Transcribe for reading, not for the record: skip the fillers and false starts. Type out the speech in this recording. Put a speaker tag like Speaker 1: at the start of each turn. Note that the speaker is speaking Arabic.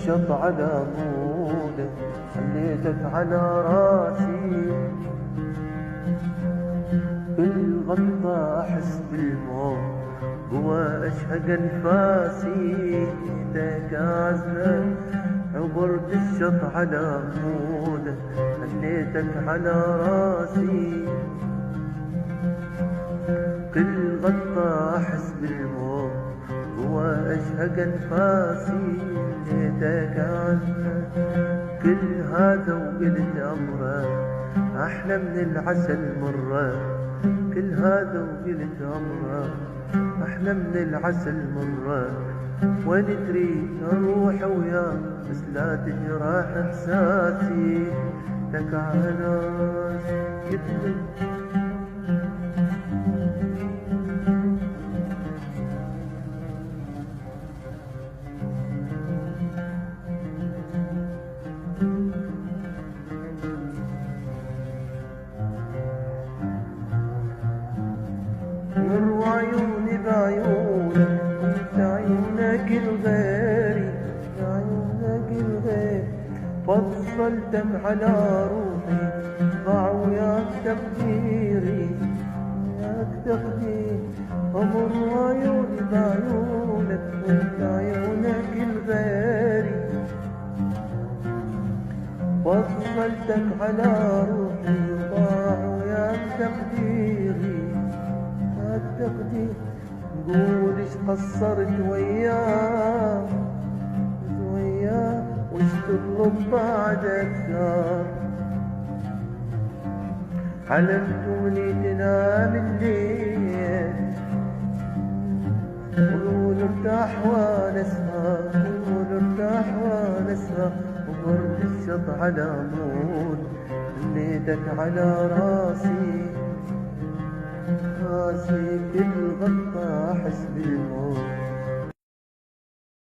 Speaker 1: الشط على مودك، خليتك على راسي، بالغطا أحس بالموت جوا أشهق أنفاسي، تكاسلك عبرت الشط على مودك، خليتك على راسي، كل غطا أحس بالموت جوا أشهق أنفاسي، ليتك عنك كل هذا وقلت أمره أحلى من العسل مرة، كل هذا وقلت أمره أحلى من العسل مرة، وين تريد أروح وياك بس لا تجرح إحساسي، لك على راسي نور عيوني بعيونك، وانت عيونك الغيري، عيونك الغير فضلتك على روحي، ضاع وياك تقديري، وياك تقديري، أمر عيوني بعيونك، وانت عيونك الغيري فضلتك على روحي، ضاع وياك تقديري، تقدير قول ايش قصرت وياه وش تطلب بعد اكثر، علمتوني تنام الليل قول ارتاح وانا اسهر، قول ارتاح وانا اسهر، وبرد الشط على مود خليتك على راسي، راسي كل غطا أحس بالموت.